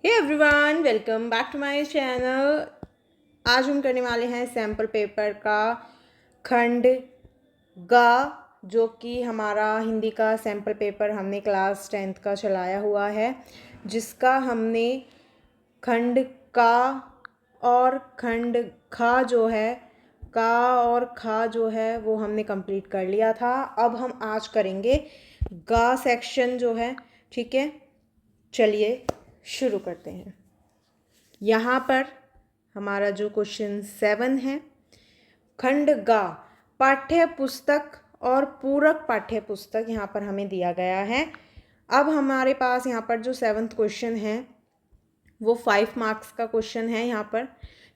Hey everyone, welcome back to my channel. आज हम करने वाले हैं सैम्पल पेपर का खंड गा, जो कि हमारा हिंदी का सैम्पल पेपर हमने क्लास 10th का चलाया हुआ है, जिसका हमने खंड का और खंड खा जो है का और खा जो है वो हमने कंप्लीट कर लिया था। अब हम आज करेंगे गा सेक्शन जो है, ठीक है। चलिए शुरू करते हैं। यहाँ पर हमारा जो क्वेश्चन 7 है, खंड गा पाठ्य पुस्तक और पूरक पाठ्य पुस्तक यहाँ पर हमें दिया गया है। अब हमारे पास यहाँ पर जो 7th क्वेश्चन है वो 5 मार्क्स का क्वेश्चन है यहाँ पर,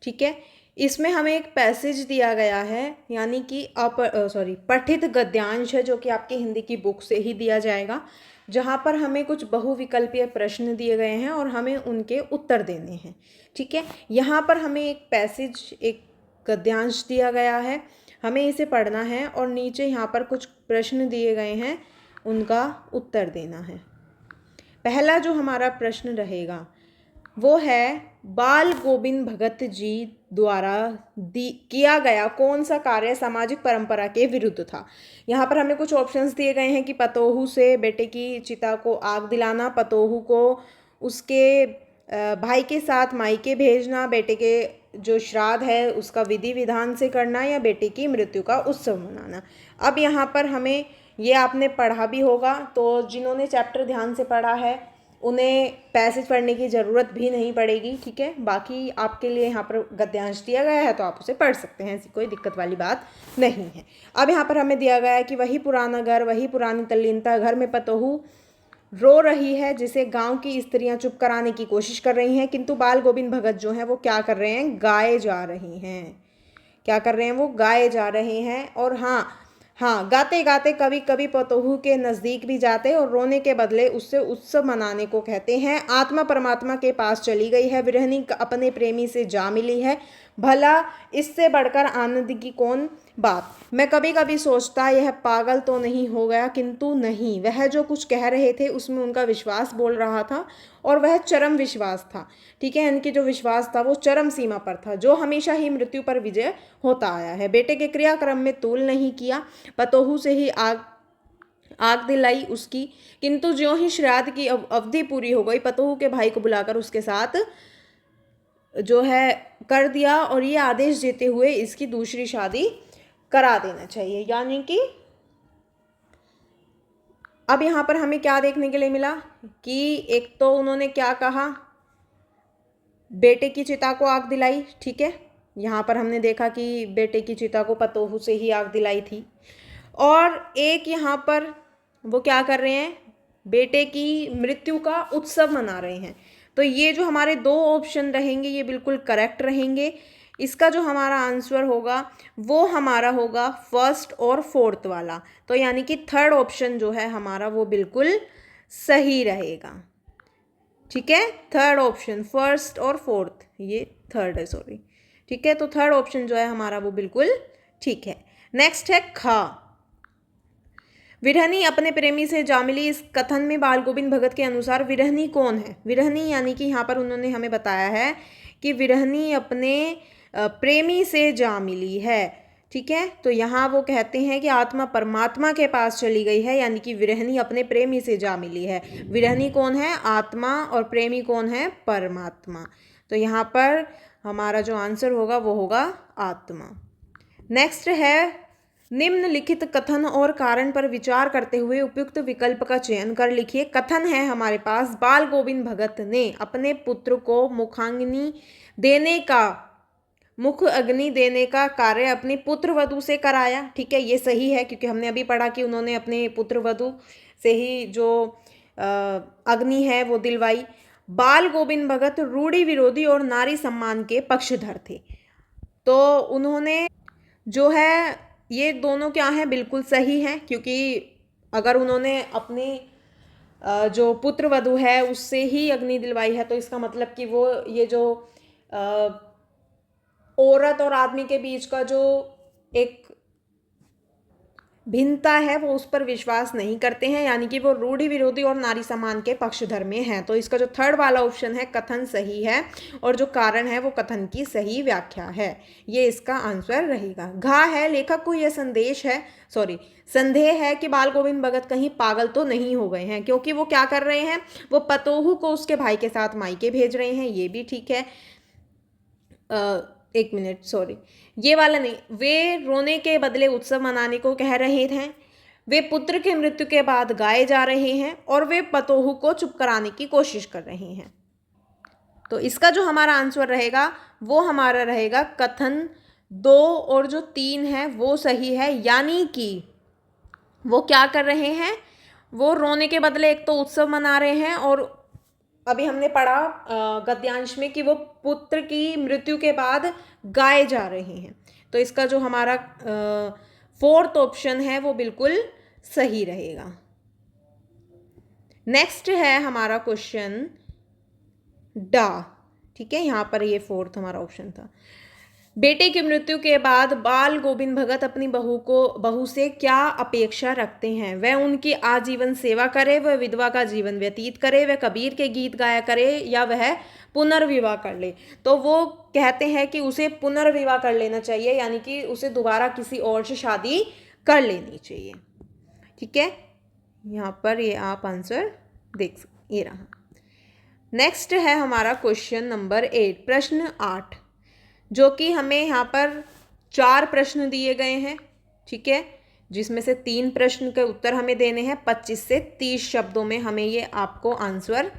ठीक है। इसमें हमें एक पैसेज दिया गया है, यानी कि पठित गद्यांश है, जो कि आपकी हिंदी की बुक से ही दिया जाएगा, जहाँ पर हमें कुछ बहुविकल्पीय प्रश्न दिए गए हैं और हमें उनके उत्तर देने हैं, ठीक है। यहाँ पर हमें एक पैसेज, एक गद्यांश दिया गया है, हमें इसे पढ़ना है और नीचे यहाँ पर कुछ प्रश्न दिए गए हैं, उनका उत्तर देना है। पहला जो हमारा प्रश्न रहेगा वो है, बाल गोविंद भगत जी द्वारा किया गया कौन सा कार्य सामाजिक परंपरा के विरुद्ध था। यहाँ पर हमें कुछ ऑप्शंस दिए गए हैं कि पतोहू से बेटे की चिता को आग दिलाना, पतोहू को उसके भाई के साथ मायके भेजना, बेटे के जो श्राद्ध है उसका विधि विधान से करना, या बेटे की मृत्यु का उत्सव मनाना। अब यहाँ पर हमें, ये आपने पढ़ा भी होगा, तो जिन्होंने चैप्टर ध्यान से पढ़ा है उन्हें पैसेज पढ़ने की ज़रूरत भी नहीं पड़ेगी, ठीक है। बाकी आपके लिए यहाँ पर गद्यांश दिया गया है तो आप उसे पढ़ सकते हैं, ऐसी कोई दिक्कत वाली बात नहीं है। अब यहाँ पर हमें दिया गया है कि वही पुराना घर, वही पुरानी तल्लीनता, घर में पतोहू रो रही है जिसे गांव की स्त्रियां चुप कराने की कोशिश कर रही हैं, किंतु बाल गोविंद भगत जो हैं वो क्या कर रहे हैं, गाए जा रही हैं। क्या कर रहे हैं, वो गाए जा रहे हैं। और हाँ, गाते गाते कभी कभी पतोहू के नज़दीक भी जाते और रोने के बदले उससे उत्सव मनाने को कहते हैं। आत्मा परमात्मा के पास चली गई है, विरहनी अपने प्रेमी से जा मिली है, भला इससे बढ़कर आनंद की कौन बात। मैं कभी कभी सोचता यह पागल तो नहीं हो गया, किंतु नहीं, वह जो कुछ कह रहे थे उसमें उनका विश्वास बोल रहा था, और वह चरम विश्वास था, ठीक है। इनकी जो विश्वास था वो चरम सीमा पर था, जो हमेशा ही मृत्यु पर विजय होता आया है। बेटे के क्रियाक्रम में तूल नहीं किया, पतोहू से ही आग दिलाई उसकी, किंतु ज्यों ही श्राद्ध की अवधि पूरी हो गई, पतोहू के भाई को बुलाकर उसके साथ जो है कर दिया, और ये आदेश देते हुए इसकी दूसरी शादी करा देना चाहिए। यानी कि अब यहाँ पर हमें क्या देखने के लिए मिला कि एक तो उन्होंने क्या कहा, बेटे की चिता को आग दिलाई, ठीक है। यहाँ पर हमने देखा कि बेटे की चिता को पतोहू से ही आग दिलाई थी। और एक यहाँ पर वो क्या कर रहे हैं, बेटे की मृत्यु का उत्सव मना रहे हैं। तो ये जो हमारे दो ऑप्शन रहेंगे ये बिल्कुल करेक्ट रहेंगे। इसका जो हमारा आंसर होगा वो हमारा होगा फर्स्ट और फोर्थ वाला। तो यानी कि थर्ड ऑप्शन जो है हमारा वो बिल्कुल सही रहेगा, ठीक है। थर्ड ऑप्शन, फर्स्ट और फोर्थ, ये थर्ड है, सॉरी, ठीक है। तो थर्ड ऑप्शन जो है हमारा वो बिल्कुल ठीक है। नेक्स्ट है खा, विरहनी अपने प्रेमी से जा मिली। इस कथन में बाल गोविंद भगत के अनुसार विरहनी कौन है। विरहनी यानी कि यहाँ पर उन्होंने हमें बताया है कि विरहनी अपने प्रेमी से जा मिली है, ठीक है। तो यहाँ वो कहते हैं कि आत्मा परमात्मा के पास चली गई है, यानी कि विरहनी अपने प्रेमी से जा मिली है। विरहनी कौन है, आत्मा, और प्रेमी कौन है, परमात्मा। तो यहाँ पर हमारा जो आंसर होगा वो होगा आत्मा। नेक्स्ट है, निम्नलिखित कथन और कारण पर विचार करते हुए उपयुक्त विकल्प का चयन कर लिखिए। कथन है हमारे पास, बाल गोविंद भगत ने अपने पुत्र को मुख अग्नि देने का कार्य अपनी पुत्र वधू से कराया, ठीक है। ये सही है, क्योंकि हमने अभी पढ़ा कि उन्होंने अपने पुत्र वधू से ही जो अग्नि है वो दिलवाई। बाल गोविंद भगत रूढ़ी विरोधी और नारी सम्मान के पक्षधर थे। तो उन्होंने जो है, ये दोनों क्या हैं, बिल्कुल सही हैं, क्योंकि अगर उन्होंने अपनी जो पुत्र वधू है उससे ही अग्नि दिलवाई है, तो इसका मतलब कि वो ये जो औरत और आदमी के बीच का जो एक भिन्नता है वो उस पर विश्वास नहीं करते हैं, यानी कि वो रूढ़ि विरोधी और नारी सम्मान के पक्षधर में हैं। तो इसका जो थर्ड वाला ऑप्शन है कथन सही है, और जो कारण है वो कथन की सही व्याख्या है। ये इसका आंसर रहेगा। घा है, लेखक को यह संदेह है कि बाल गोविंद भगत कहीं पागल तो नहीं हो गए हैं, क्योंकि वो क्या कर रहे हैं, वो पतोहू को उसके भाई के साथ मायके भेज रहे हैं। ये भी ठीक है। एक मिनट, सॉरी, ये वाला नहीं। वे रोने के बदले उत्सव मनाने को कह रहे थे, वे पुत्र के मृत्यु के बाद गाए जा रहे हैं, और वे पतोहू को चुप कराने की कोशिश कर रहे हैं। तो इसका जो हमारा आंसर रहेगा वो हमारा रहेगा कथन 2 और जो 3 है वो सही है। यानी कि वो क्या कर रहे हैं, वो रोने के बदले एक तो उत्सव मना रहे हैं, और अभी हमने पढ़ा गद्यांश में कि वो पुत्र की मृत्यु के बाद गाए जा रहे हैं। तो इसका जो हमारा फोर्थ ऑप्शन है वो बिल्कुल सही रहेगा। नेक्स्ट है हमारा क्वेश्चन डा, ठीक है, यहाँ पर ये फोर्थ हमारा ऑप्शन था। बेटे की मृत्यु के बाद बाल गोविंद भगत अपनी बहू से क्या अपेक्षा रखते हैं? वह उनकी आजीवन सेवा करे, वह विधवा का जीवन व्यतीत करे, वह कबीर के गीत गाया करे, या वह पुनर्विवाह कर ले। तो वो कहते हैं कि उसे पुनर्विवाह कर लेना चाहिए, यानी कि उसे दोबारा किसी और से शादी कर लेनी चाहिए। ठीक है, यहाँ पर ये आप आंसर देख सकते, ये रहा। नेक्स्ट है हमारा क्वेश्चन नंबर 8, प्रश्न 8, जो कि हमें यहाँ पर 4 प्रश्न दिए गए हैं। ठीक है, जिसमें से 3 प्रश्न के उत्तर हमें देने हैं। 25 से 30 शब्दों में हमें ये आपको आंसर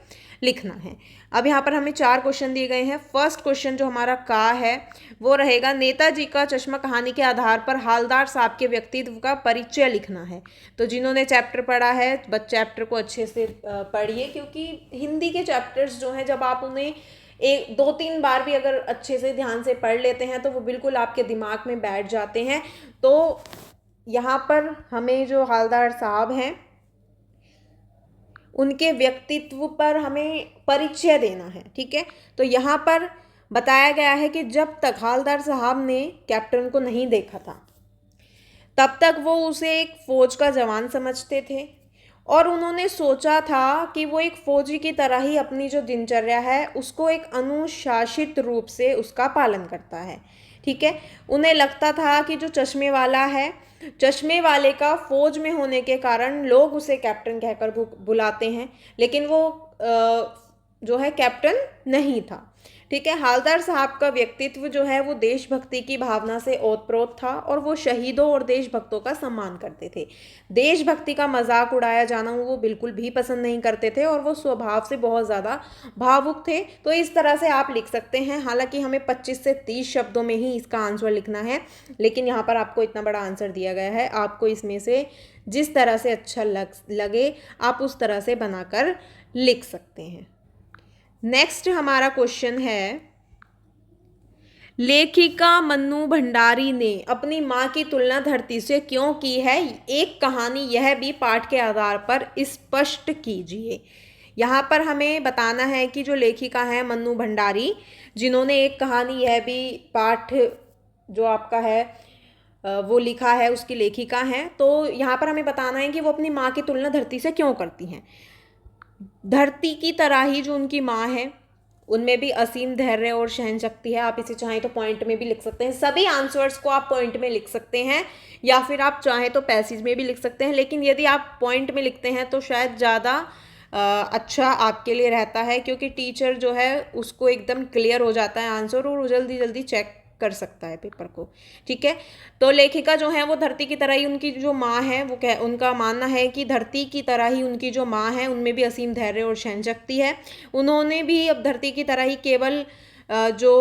लिखना है। अब यहाँ पर हमें 4 क्वेश्चन दिए गए हैं। फर्स्ट क्वेश्चन जो हमारा का है वो रहेगा, नेताजी का चश्मा कहानी के आधार पर हालदार साहब के व्यक्तित्व का परिचय लिखना है। तो जिन्होंने चैप्टर पढ़ा है बस चैप्टर को अच्छे से पढ़िए, क्योंकि हिंदी के चैप्टर्स जो हैं जब आप उन्हें 2-3 बार भी अगर अच्छे से ध्यान से पढ़ लेते हैं तो वो बिल्कुल आपके दिमाग में बैठ जाते हैं। तो यहाँ पर हमें जो हालदार साहब हैं उनके व्यक्तित्व पर हमें परिचय देना है। ठीक है, तो यहाँ पर बताया गया है कि जब तक हालदार साहब ने कैप्टन को नहीं देखा था तब तक वो उसे एक फौज का जवान समझते थे, और उन्होंने सोचा था कि वो एक फौजी की तरह ही अपनी जो दिनचर्या है उसको एक अनुशासित रूप से उसका पालन करता है। ठीक है, उन्हें लगता था कि जो चश्मे वाला है, चश्मे वाले का फौज में होने के कारण लोग उसे कैप्टन कहकर बुलाते हैं, लेकिन वो जो है कैप्टन नहीं था। ठीक है, हालदार साहब का व्यक्तित्व जो है वो देशभक्ति की भावना से ओतप्रोत था, और वो शहीदों और देशभक्तों का सम्मान करते थे। देशभक्ति का मजाक उड़ाया जाना वो बिल्कुल भी पसंद नहीं करते थे, और वो स्वभाव से बहुत ज़्यादा भावुक थे। तो इस तरह से आप लिख सकते हैं। हालांकि हमें 25 से 30 शब्दों में ही इसका आंसर लिखना है, लेकिन यहाँ पर आपको इतना बड़ा आंसर दिया गया है, आपको इसमें से जिस तरह से अच्छा लगे आप उस तरह से बनाकर लिख सकते हैं। नेक्स्ट हमारा क्वेश्चन है, लेखिका मन्नू भंडारी ने अपनी माँ की तुलना धरती से क्यों की है? एक कहानी यह भी पाठ के आधार पर स्पष्ट कीजिए। यहाँ पर हमें बताना है कि जो लेखिका है मन्नू भंडारी, जिन्होंने एक कहानी यह भी पाठ जो आपका है वो लिखा है, उसकी लेखिका हैं। तो यहाँ पर हमें बताना है कि वो अपनी माँ की तुलना धरती से क्यों करती हैं। धरती की तरह ही जो उनकी माँ है उनमें भी असीम धैर्य और सहन शक्ति है। आप इसे चाहें तो पॉइंट में भी लिख सकते हैं, सभी आंसर्स को आप पॉइंट में लिख सकते हैं, या फिर आप चाहें तो पैसेज में भी लिख सकते हैं। लेकिन यदि आप पॉइंट में लिखते हैं तो शायद ज़्यादा अच्छा आपके लिए रहता है, क्योंकि टीचर जो है उसको एकदम क्लियर हो जाता है आंसर, और वो जल्दी जल्दी चेक कर सकता है पेपर को। ठीक है, तो लेखिका जो है वो धरती की तरह ही उनकी जो माँ है वो उनका मानना है कि धरती की तरह ही उनकी जो माँ है उनमें भी असीम धैर्य और सहन शक्ति है। उन्होंने भी अब धरती की तरह ही केवल जो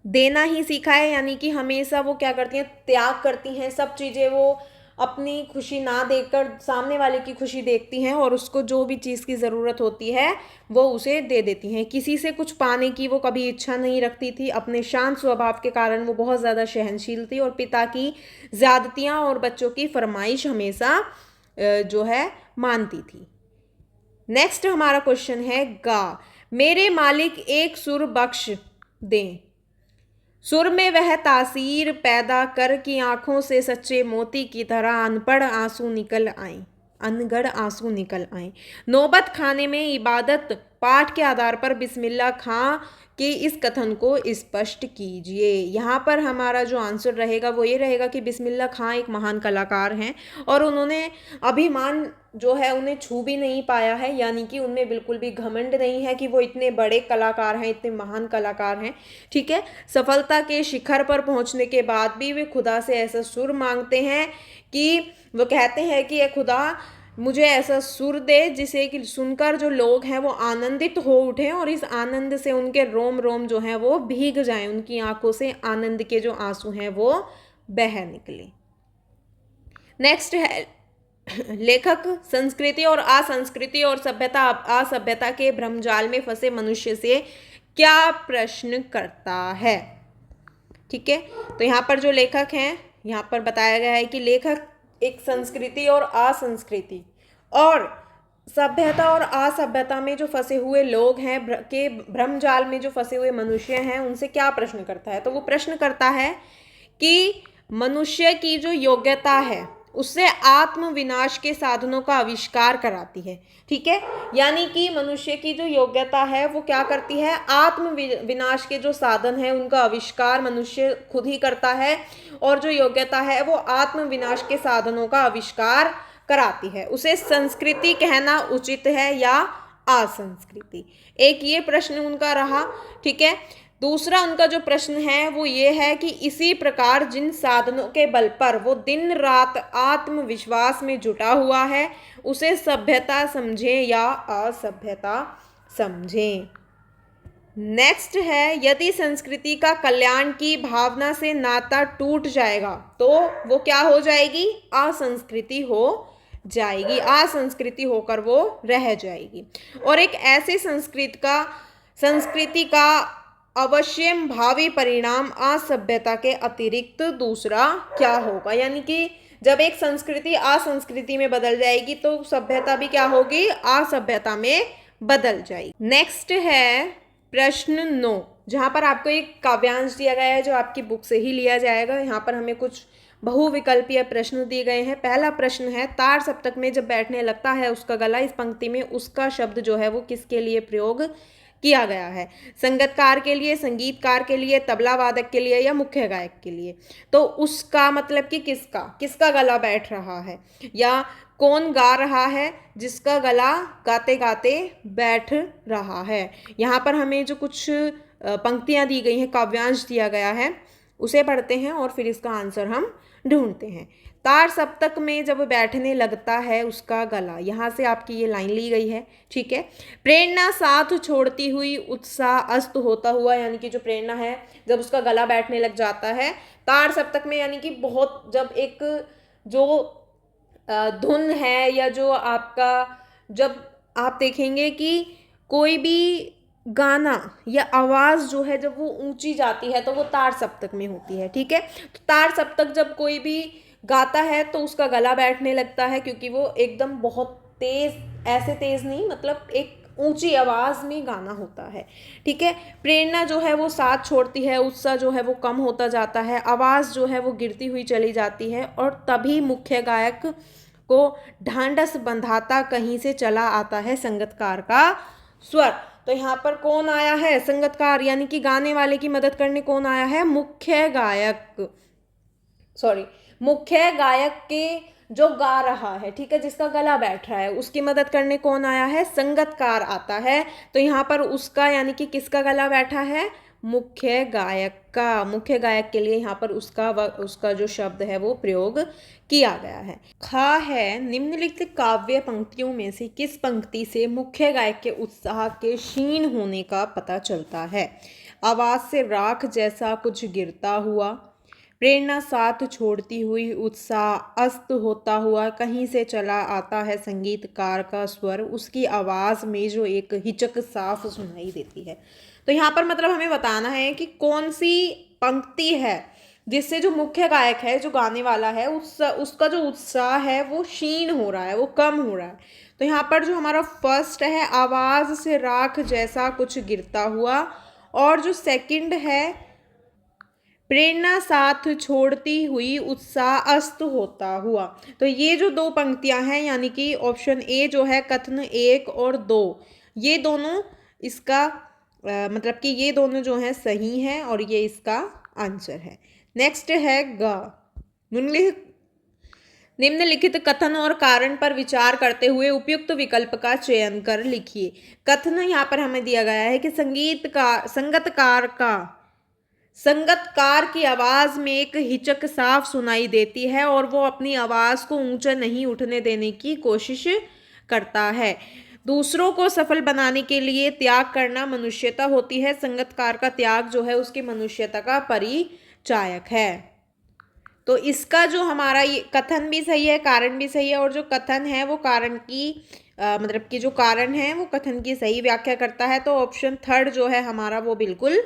देना ही सीखा है, यानी कि हमेशा वो क्या करती हैं, त्याग करती हैं। सब चीज़ें वो अपनी खुशी ना देखकर सामने वाले की खुशी देखती हैं, और उसको जो भी चीज़ की ज़रूरत होती है वो उसे दे देती हैं। किसी से कुछ पाने की वो कभी इच्छा नहीं रखती थी। अपने शांत स्वभाव के कारण वो बहुत ज़्यादा सहनशील थी, और पिता की ज़्यादतियाँ और बच्चों की फरमाइश हमेशा जो है मानती थी। नेक्स्ट हमारा क्वेश्चन है गा, मेरे मालिक एक सुर बख्श दें। सुर में वह तासीर पैदा कर कि आंखों से सच्चे मोती की तरह अनपढ़ आंसू निकल आए, अनगढ़ आंसू निकल आए। नौबत खाने में इबादत पाठ के आधार पर बिस्मिल्लाह खां के इस कथन को स्पष्ट कीजिए। यहाँ पर हमारा जो आंसर रहेगा वो ये रहेगा कि बिस्मिल्लाह खां एक महान कलाकार हैं और उन्होंने अभिमान जो है उन्हें छू भी नहीं पाया है, यानी कि उनमें बिल्कुल भी घमंड नहीं है कि वो इतने बड़े कलाकार हैं, इतने महान कलाकार हैं। ठीक है, सफलता के शिखर पर पहुंचने के बाद भी वे खुदा से ऐसा सुर मांगते हैं कि वो कहते हैं कि ये खुदा मुझे ऐसा सुर दे जिसे कि सुनकर जो लोग हैं वो आनंदित हो उठें और इस आनंद से उनके रोम रोम जो हैं वो भीग जाएं, उनकी आंखों से आनंद के जो आंसू हैं वो बह निकले। नेक्स्ट है लेखक संस्कृति और असंस्कृति और सभ्यता असभ्यता के भ्रमजाल में फंसे मनुष्य से क्या प्रश्न करता है। ठीक है, तो यहाँ पर जो लेखक हैं, यहाँ पर बताया गया है कि लेखक एक संस्कृति और असंस्कृति और सभ्यता और असभ्यता में जो फंसे हुए लोग हैं के भ्रमजाल में जो फंसे हुए मनुष्य हैं उनसे क्या प्रश्न करता है। तो वो प्रश्न करता है कि मनुष्य की जो योग्यता है उससे आत्म विनाश के साधनों का आविष्कार कराती है। ठीक है, यानी कि मनुष्य की जो योग्यता है वो क्या करती है, आत्म विनाश के जो साधन है उनका आविष्कार मनुष्य खुद ही करता है और जो योग्यता है वो आत्म विनाश के साधनों का आविष्कार कराती है। उसे संस्कृति कहना उचित है या असंस्कृति, एक ये प्रश्न उनका रहा। ठीक है, दूसरा उनका जो प्रश्न है वो ये है कि इसी प्रकार जिन साधनों के बल पर वो दिन रात आत्मविश्वास में जुटा हुआ है उसे सभ्यता समझे या असभ्यता समझे। नेक्स्ट है यदि संस्कृति का कल्याण की भावना से नाता टूट जाएगा तो वो क्या हो जाएगी, असंस्कृति हो जाएगी, असंस्कृति होकर वो रह जाएगी। और एक ऐसी संस्कृति का अवश्य भावी परिणाम असभ्यता के अतिरिक्त दूसरा क्या होगा, यानी कि जब एक संस्कृति असंस्कृति में बदल जाएगी तो सभ्यता भी क्या होगी, असभ्यता में बदल जाएगी। नेक्स्ट है प्रश्न 9, जहाँ पर आपको एक काव्यांश दिया गया है जो आपकी बुक से ही लिया जाएगा। यहाँ पर हमें कुछ बहुविकल्पीय प्रश्न दिए गए हैं। पहला प्रश्न है तार सप्तक में जब बैठने लगता है उसका गला, इस पंक्ति में उसका शब्द जो है वो किसके लिए प्रयोग किया गया है, संगीतकार के लिए, संगीतकार के लिए, तबला वादक के लिए या मुख्य गायक के लिए। तो उसका मतलब कि किसका गला बैठ रहा है या कौन गा रहा है जिसका गला गाते गाते बैठ रहा है। यहाँ पर हमें जो कुछ पंक्तियाँ दी गई हैं, काव्यांश दिया गया है, उसे पढ़ते हैं और फिर इसका आंसर हम ढूंढते हैं। तार सप्तक में जब बैठने लगता है उसका गला, यहाँ से आपकी ये लाइन ली गई है। ठीक है, प्रेरणा साथ छोड़ती हुई उत्साह अस्त होता हुआ, यानी कि जो प्रेरणा है जब उसका गला बैठने लग जाता है तार सप्तक में, यानी कि बहुत जब एक जो धुन है या जो आपका, जब आप देखेंगे कि कोई भी गाना या आवाज़ जो है जब वो ऊंची जाती है तो वो तार सप्तक में होती है। ठीक है, तो तार सप्तक जब कोई भी गाता है तो उसका गला बैठने लगता है क्योंकि वो एकदम बहुत तेज, ऐसे तेज नहीं, मतलब एक ऊंची आवाज़ में गाना होता है। ठीक है, प्रेरणा जो है वो साथ छोड़ती है, उत्साह जो है वो कम होता जाता है, आवाज़ जो है वो गिरती हुई चली जाती है और तभी मुख्य गायक को ढांढस बंधाता कहीं से चला आता है संगीतकार का स्वर। तो यहाँ पर कौन आया है, संगीतकार, यानी कि गाने वाले की मदद करने कौन आया है, मुख्य गायक के जो गा रहा है, ठीक है, जिसका गला बैठ रहा है, उसकी मदद करने कौन आया है, संगीतकार आता है। तो यहाँ पर उसका यानी कि किसका गला बैठा है, मुख्य गायक का। मुख्य गायक के लिए यहाँ पर उसका जो शब्द है वो प्रयोग किया गया है। खा है निम्नलिखित काव्य पंक्तियों में से किस पंक्ति से मुख्य गायक के उत्साह के क्षीण होने का पता चलता है। आवाज़ से राख जैसा कुछ गिरता हुआ, प्रेरणा साथ छोड़ती हुई, उत्साह अस्त होता हुआ, कहीं से चला आता है संगीतकार का स्वर, उसकी आवाज़ में जो एक हिचक साफ सुनाई देती है। तो यहाँ पर मतलब हमें बताना है कि कौन सी पंक्ति है जिससे जो मुख्य गायक है, जो गाने वाला है, उसका जो उत्साह है वो क्षीण हो रहा है, वो कम हो रहा है। तो यहाँ पर जो हमारा फर्स्ट है आवाज़ से राख जैसा कुछ गिरता हुआ, और जो सेकंड है प्रेरणा साथ छोड़ती हुई उत्साह अस्त होता हुआ। तो ये जो दो पंक्तियां हैं यानी कि ऑप्शन ए जो है कथन 1 और 2, ये दोनों इसका मतलब कि ये दोनों जो हैं सही हैं और ये इसका आंसर है। नेक्स्ट है ग। निम्नलिखित कथन और कारण पर विचार करते हुए उपयुक्त विकल्प का चयन कर लिखिए। कथन यहाँ पर हमें दिया गया है कि संगतकार की आवाज में एक हिचक साफ सुनाई देती है और वो अपनी आवाज को ऊंचा नहीं उठने देने की कोशिश करता है। दूसरों को सफल बनाने के लिए त्याग करना मनुष्यता होती है। संगतकार का त्याग जो है उसकी मनुष्यता का परिचायक है। तो इसका जो हमारा ये कथन भी सही है, कारण भी सही है, और जो कथन है वो कारण की मतलब कि जो कारण है वो कथन की सही व्याख्या करता है। तो ऑप्शन 3 जो है हमारा वो बिल्कुल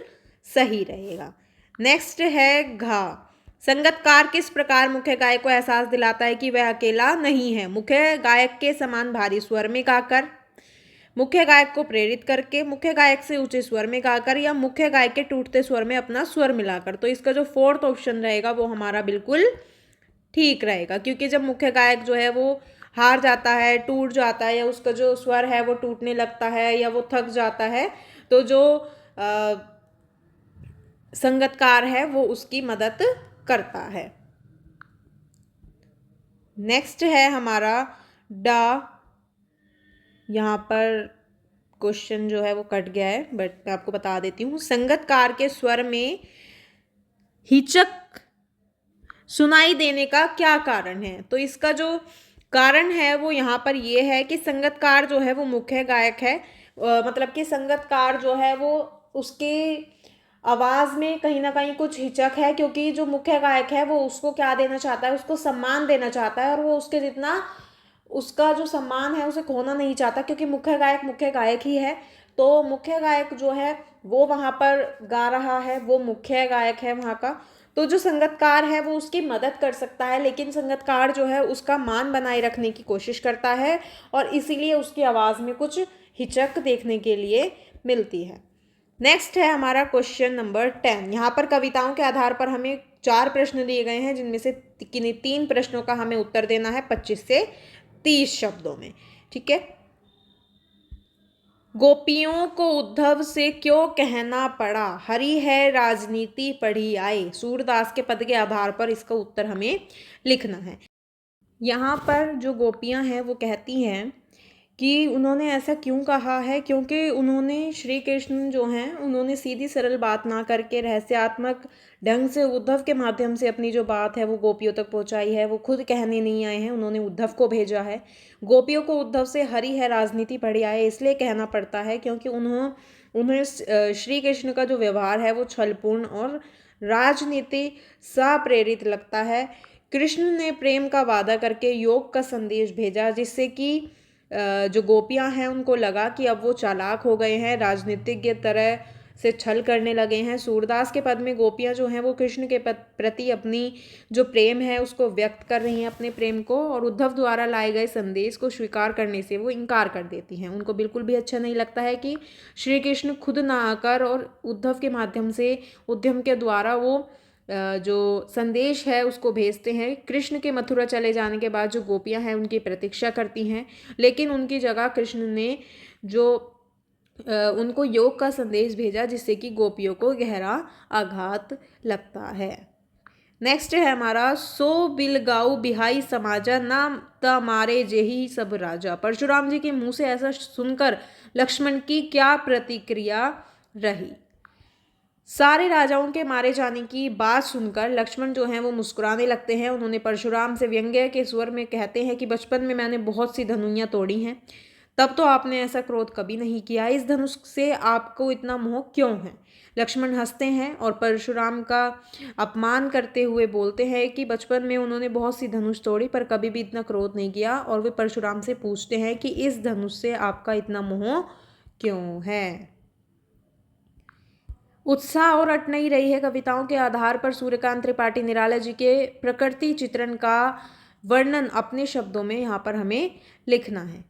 सही रहेगा। नेक्स्ट है घा। संगतकार किस प्रकार मुख्य गायक को एहसास दिलाता है कि वह अकेला नहीं है? मुख्य गायक के समान भारी स्वर में गाकर, मुख्य गायक को प्रेरित करके, मुख्य गायक से ऊंचे स्वर में गाकर, या मुख्य गायक के टूटते स्वर में अपना स्वर मिलाकर। तो इसका जो 4th ऑप्शन रहेगा वो हमारा बिल्कुल ठीक रहेगा, क्योंकि जब मुख्य गायक जो है वो हार जाता है, टूट जाता है, या उसका जो स्वर है वो टूटने लगता है या वो थक जाता है, तो जो संगतकार है वो उसकी मदद करता है। नेक्स्ट है हमारा डा। यहाँ पर क्वेश्चन जो है वो कट गया है, बट मैं आपको बता देती हूँ। संगतकार के स्वर में हिचक सुनाई देने का क्या कारण है? तो इसका जो कारण है वो यहाँ पर ये है कि संगतकार जो है वो मुख्य गायक है, मतलब कि संगतकार जो है वो उसके आवाज़ में कहीं ना कहीं कुछ हिचक है, क्योंकि जो मुख्य गायक है वो उसको क्या देना चाहता है, उसको सम्मान देना चाहता है, और वो उसके जितना उसका जो सम्मान है उसे खोना नहीं चाहता, क्योंकि मुख्य गायक ही है। तो मुख्य गायक जो है वो वहाँ पर गा रहा है, वो मुख्य गायक है वहाँ का। तो जो संगतकार है वो उसकी मदद कर सकता है, लेकिन संगतकार जो है उसका मान बनाए रखने की कोशिश करता है, और इसीलिए उसकी आवाज़ में कुछ हिचक देखने के लिए मिलती है। नेक्स्ट है हमारा क्वेश्चन नंबर 10। यहाँ पर कविताओं के आधार पर हमें 4 प्रश्न दिए गए हैं, जिनमें से 3 प्रश्नों का हमें उत्तर देना है 25 से 30 शब्दों में। ठीक है। गोपियों को उद्धव से क्यों कहना पड़ा, हरी है राजनीति पढ़ी आए? सूरदास के पद के आधार पर इसका उत्तर हमें लिखना है। यहाँ पर जो गोपियाँ हैं वो कहती हैं कि उन्होंने ऐसा क्यों कहा है, क्योंकि उन्होंने श्री कृष्ण जो हैं उन्होंने सीधी सरल बात ना करके रहस्यात्मक ढंग से उद्धव के माध्यम से अपनी जो बात है वो गोपियों तक पहुंचाई है। वो खुद कहने नहीं आए हैं, उन्होंने उद्धव को भेजा है। गोपियों को उद्धव से हरी है राजनीति पढ़ी आए इसलिए कहना पड़ता है क्योंकि उन्हें श्री कृष्ण का जो व्यवहार है वो छलपूर्ण और राजनीति सा प्रेरित लगता है। कृष्ण ने प्रेम का वादा करके योग का संदेश भेजा, जिससे कि जो गोपियां हैं उनको लगा कि अब वो चालाक हो गए हैं, राजनीतिक की तरह से छल करने लगे हैं। सूरदास के पद में गोपियां जो हैं वो कृष्ण के प्रति अपनी जो प्रेम है उसको व्यक्त कर रही हैं, अपने प्रेम को, और उद्धव द्वारा लाए गए संदेश को स्वीकार करने से वो इनकार कर देती हैं। उनको बिल्कुल भी अच्छा नहीं लगता है कि श्री कृष्ण खुद ना आकर और उद्धव के माध्यम से, उद्यम के द्वारा वो जो संदेश है उसको भेजते हैं। कृष्ण के मथुरा चले जाने के बाद जो गोपियां हैं उनकी प्रतीक्षा करती हैं, लेकिन उनकी जगह कृष्ण ने जो उनको योग का संदेश भेजा, जिससे कि गोपियों को गहरा आघात लगता है। नेक्स्ट है हमारा सो बिलगाऊ बिहाई समाजा ना तमारे जेही सब राजा। परशुराम जी के मुंह से ऐसा सुनकर लक्ष्मण की क्या प्रतिक्रिया रही? सारे राजाओं के मारे जाने की बात सुनकर लक्ष्मण जो हैं वो मुस्कुराने लगते हैं। उन्होंने परशुराम से व्यंग्य के स्वर में कहते हैं कि बचपन में मैंने बहुत सी धनुइयाँ तोड़ी हैं, तब तो आपने ऐसा क्रोध कभी नहीं किया। इस धनुष से आपको इतना मोह क्यों है? लक्ष्मण हंसते हैं और परशुराम का अपमान करते हुए बोलते हैं कि बचपन में उन्होंने बहुत सी धनुष तोड़ी पर कभी भी इतना क्रोध नहीं किया। और वे परशुराम से पूछते हैं कि इस धनुष से आपका इतना मोह क्यों है? उत्साह और अट नहीं रही है। कविताओं के आधार पर सूर्यकांत त्रिपाठी निराला जी के प्रकृति चित्रण का वर्णन अपने शब्दों में यहाँ पर हमें लिखना है।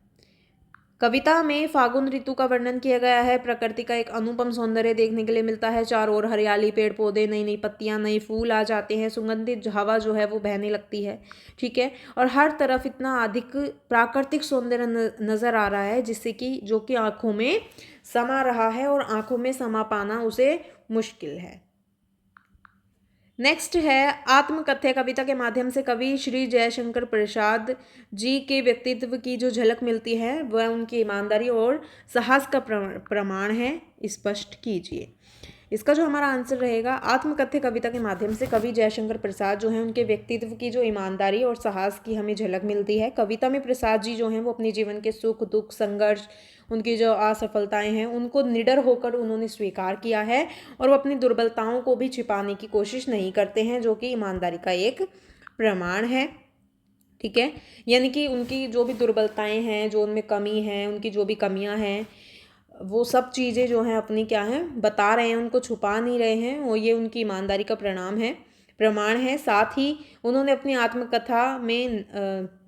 कविता में फागुन ऋतु का वर्णन किया गया है। प्रकृति का एक अनुपम सौंदर्य देखने के लिए मिलता है। चारों ओर हरियाली, पेड़ पौधे, नई नई पत्तियां, नए फूल आ जाते हैं। सुगंधित हवा जो है वो बहने लगती है, ठीक है। और हर तरफ इतना अधिक प्राकृतिक सौंदर्य नजर आ रहा है जिससे कि जो कि आंखों में समा रहा है और आंखों में समा पाना उसे मुश्किल है। नेक्स्ट है आत्मकथ्य कविता के माध्यम से कवि श्री जयशंकर प्रसाद जी के व्यक्तित्व की जो झलक मिलती है वह उनकी ईमानदारी और साहस का प्रमाण है, स्पष्ट कीजिए। इसका जो हमारा आंसर रहेगा, आत्मकथ्य कविता के माध्यम से कवि जयशंकर प्रसाद जो हैं उनके व्यक्तित्व की जो ईमानदारी और साहस की हमें झलक मिलती है। कविता में प्रसाद जी जो हैं वो अपने जीवन के सुख दुख, संघर्ष, उनकी जो असफलताएं हैं उनको निडर होकर उन्होंने स्वीकार किया है और वो अपनी दुर्बलताओं को भी छिपाने की कोशिश नहीं करते हैं, जो कि ईमानदारी का एक प्रमाण है, ठीक है। यानी कि उनकी जो भी दुर्बलताएं हैं, जो उनमें कमी है, उनकी जो भी कमियां हैं, वो सब चीज़ें जो हैं अपनी क्या हैं बता रहे हैं, उनको छुपा नहीं रहे हैं, और ये उनकी ईमानदारी का प्रमाण है। साथ ही उन्होंने अपनी आत्मकथा में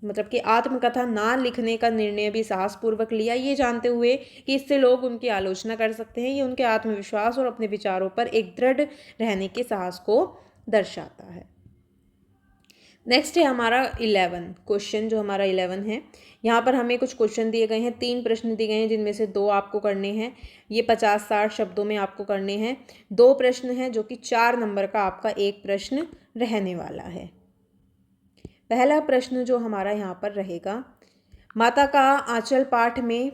मतलब कि आत्मकथा ना लिखने का निर्णय भी साहसपूर्वक लिया, ये जानते हुए कि इससे लोग उनकी आलोचना कर सकते हैं। ये उनके आत्मविश्वास और अपने विचारों पर एक दृढ़ रहने के साहस को दर्शाता है। नेक्स्ट है हमारा 11 क्वेश्चन, जो हमारा 11 है। यहाँ पर हमें कुछ क्वेश्चन दिए गए हैं, 3 प्रश्न दिए गए हैं जिनमें से 2 आपको करने हैं। ये 50-60 शब्दों में आपको करने हैं। 2 प्रश्न हैं जो कि 4 नंबर का आपका एक प्रश्न रहने वाला है। पहला प्रश्न जो हमारा यहाँ पर रहेगा, माता का आंचल पाठ में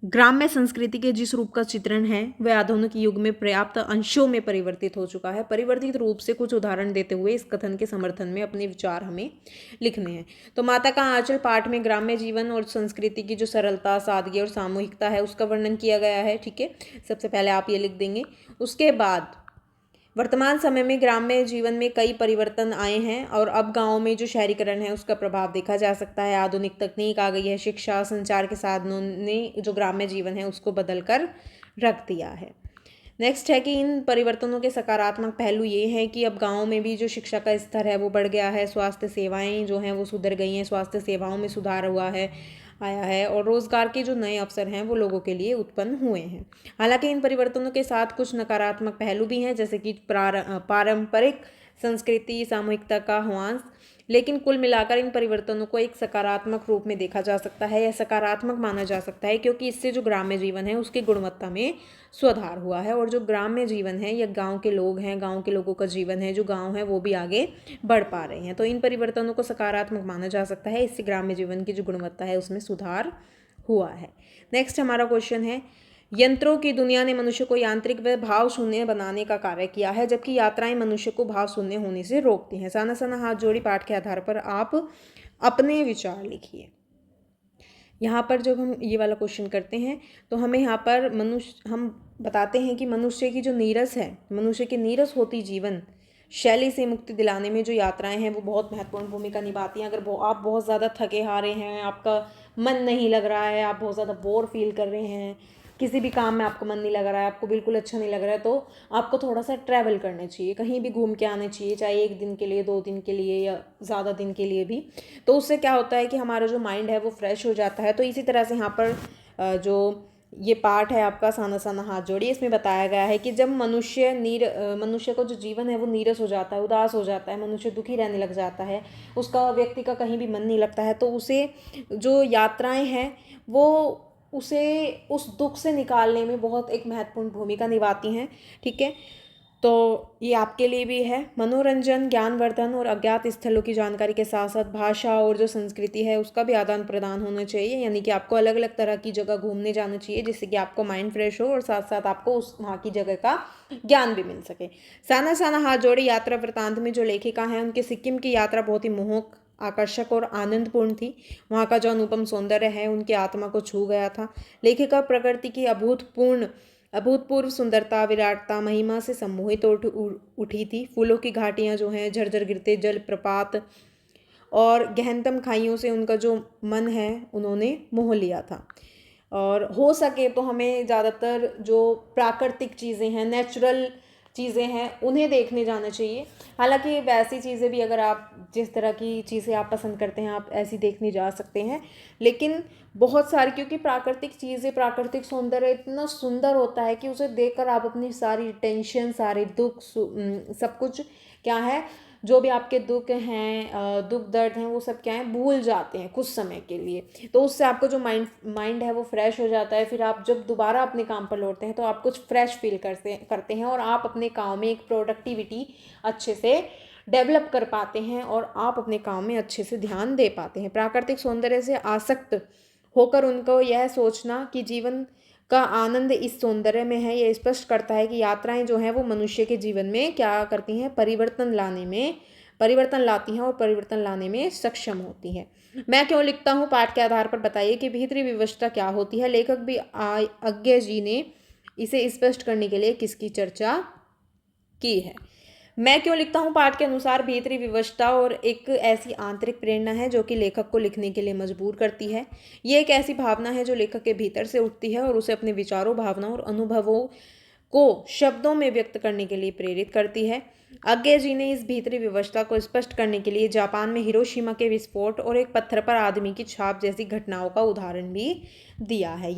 ग्राम्य संस्कृति के जिस रूप का चित्रण है वह आधुनिक युग में पर्याप्त अंशों में परिवर्तित हो चुका है। परिवर्तित रूप से कुछ उदाहरण देते हुए इस कथन के समर्थन में अपने विचार हमें लिखने हैं। तो माता का आंचल पाठ में ग्राम्य जीवन और संस्कृति की जो सरलता, सादगी और सामूहिकता है उसका वर्णन किया गया है, ठीक है। सबसे पहले आप ये लिख देंगे। उसके बाद वर्तमान समय में ग्राम्य जीवन में कई परिवर्तन आए हैं और अब गाँव में जो शहरीकरण है उसका प्रभाव देखा जा सकता है। आधुनिक तकनीक आ गई है, शिक्षा, संचार के साधनों ने जो ग्राम्य जीवन है उसको बदल कर रख दिया है। नेक्स्ट है कि इन परिवर्तनों के सकारात्मक पहलू ये हैं कि अब गाँव में भी जो शिक्षा का स्तर है वो बढ़ गया है, स्वास्थ्य सेवाएं जो हैं वो सुधर गई हैं, स्वास्थ्य सेवाओं में सुधार आया है और रोजगार के जो नए अवसर हैं वो लोगों के लिए उत्पन्न हुए हैं। हालांकि इन परिवर्तनों के साथ कुछ नकारात्मक पहलू भी हैं, जैसे कि पारंपरिक संस्कृति, सामूहिकता का ह्रास, लेकिन कुल मिलाकर इन परिवर्तनों को एक सकारात्मक रूप में देखा जा सकता है या सकारात्मक माना जा सकता है, क्योंकि इससे जो ग्राम्य जीवन है उसकी गुणवत्ता में सुधार हुआ है और जो ग्राम्य जीवन है या गांव के लोग हैं, गांव के लोगों का जीवन है, जो गांव है वो भी आगे बढ़ पा रहे हैं। तो इन परिवर्तनों को सकारात्मक माना जा सकता है, इससे ग्राम्य जीवन की जो गुणवत्ता है उसमें सुधार हुआ है। नेक्स्ट हमारा क्वेश्चन है, यंत्रों की दुनिया ने मनुष्य को यांत्रिक व भाव शून्य बनाने का कार्य किया है, जबकि यात्राएं मनुष्य को भाव शून्य होने से रोकती हैं। साना साना हाथ जोड़ी पाठ के आधार पर आप अपने विचार लिखिए। यहाँ पर जब हम ये वाला क्वेश्चन करते हैं तो हमें यहाँ पर हम बताते हैं कि मनुष्य की जो नीरस है, मनुष्य की नीरस होती जीवन शैली से मुक्ति दिलाने में जो यात्राएं हैं वो बहुत महत्वपूर्ण भूमिका निभाती हैं। अगर आप बहुत ज़्यादा थके हारे हैं, आपका मन नहीं लग रहा है, आप बहुत ज़्यादा बोर फील कर रहे हैं, किसी भी काम में आपको मन नहीं लग रहा है, आपको बिल्कुल अच्छा नहीं लग रहा है, तो आपको थोड़ा सा ट्रैवल करना चाहिए, कहीं भी घूम के आना चाहिए, चाहे 1 दिन के लिए, 2 दिन के लिए या ज़्यादा दिन के लिए भी। तो उससे क्या होता है कि हमारा जो माइंड है वो फ्रेश हो जाता है। तो इसी तरह से यहाँ पर जो ये पार्ट है आपका साना साना हाथ जोड़िए, इसमें बताया गया है कि जब मनुष्य को जो जीवन है वो नीरस हो जाता है, उदास हो जाता है, मनुष्य दुखी रहने लग जाता है, उसका व्यक्ति का कहीं भी मन नहीं लगता है, तो उसे जो यात्राएं हैं वो उसे उस दुख से निकालने में बहुत एक महत्वपूर्ण भूमिका निभाती हैं, ठीक है। तो ये आपके लिए भी है। मनोरंजन, ज्ञानवर्धन और अज्ञात स्थलों की जानकारी के साथ साथ भाषा और जो संस्कृति है उसका भी आदान प्रदान होना चाहिए, यानी कि आपको अलग अलग तरह की जगह घूमने जाना चाहिए जिससे कि आपको माइंड फ्रेश हो और साथ साथ आपको उस वहाँ की जगह का ज्ञान भी मिल सके। साना साना हाथ जोड़े यात्रा वृत्तांत में जो लेखिका हैं उनकी सिक्किम की यात्रा बहुत ही मोहक, आकर्षक और आनंदपूर्ण थी। वहाँ का जो अनुपम सौंदर्य है उनकी आत्मा को छू गया था। लेखिका प्रकृति की अभूतपूर्व सुंदरता, विराटता, महिमा से सम्मोहित उठी थी। फूलों की घाटियाँ जो हैं, झरझर गिरते जलप्रपात और गहनतम खाइयों से उनका जो मन है उन्होंने मोह लिया था। और हो सके तो हमें ज़्यादातर जो प्राकृतिक चीज़ें हैं, नेचुरल चीज़ें हैं उन्हें देखने जाना चाहिए। हालांकि वैसी चीज़ें भी, अगर आप जिस तरह की चीज़ें आप पसंद करते हैं आप ऐसी देखने जा सकते हैं, लेकिन बहुत सारी, क्योंकि प्राकृतिक चीज़ें, प्राकृतिक सौंदर्य इतना सुंदर होता है कि उसे देखकर आप अपनी सारी टेंशन, सारे दुख, सब कुछ क्या है, जो भी आपके दुख हैं, दुख दर्द हैं, वो सब क्या है, भूल जाते हैं कुछ समय के लिए। तो उससे आपका जो माइंड है वो फ्रेश हो जाता है। फिर आप जब दोबारा अपने काम पर लौटते हैं तो आप कुछ फ्रेश फील करते हैं और आप अपने काम में एक प्रोडक्टिविटी अच्छे से डेवलप कर पाते हैं और आप अपने काम में अच्छे से ध्यान दे पाते हैं। प्राकृतिक सौंदर्य से आसक्त होकर उनको यह सोचना कि जीवन का आनंद इस सौंदर्य में है, ये स्पष्ट करता है कि यात्राएं जो हैं वो मनुष्य के जीवन में क्या करती हैं, परिवर्तन लाती हैं और परिवर्तन लाने में सक्षम होती हैं। मैं क्यों लिखता हूँ पाठ के आधार पर बताइए कि भीतरी विवशता क्या होती है। लेखक भी अज्ञे जी ने इसे स्पष्ट करने के लिए किसकी चर्चा की है। मैं क्यों लिखता हूँ पाठ के अनुसार भीतरी विवशता और एक ऐसी आंतरिक प्रेरणा है जो कि लेखक को लिखने के लिए मजबूर करती है। ये एक ऐसी भावना है जो लेखक के भीतर से उठती है और उसे अपने विचारों, भावनाओं और अनुभवों को शब्दों में व्यक्त करने के लिए प्रेरित करती है। अज्ञे जी ने इस भीतरी विवशता को स्पष्ट करने के लिए जापान में हिरोशिमा के विस्फोट और एक पत्थर पर आदमी की छाप जैसी घटनाओं का उदाहरण भी दिया है।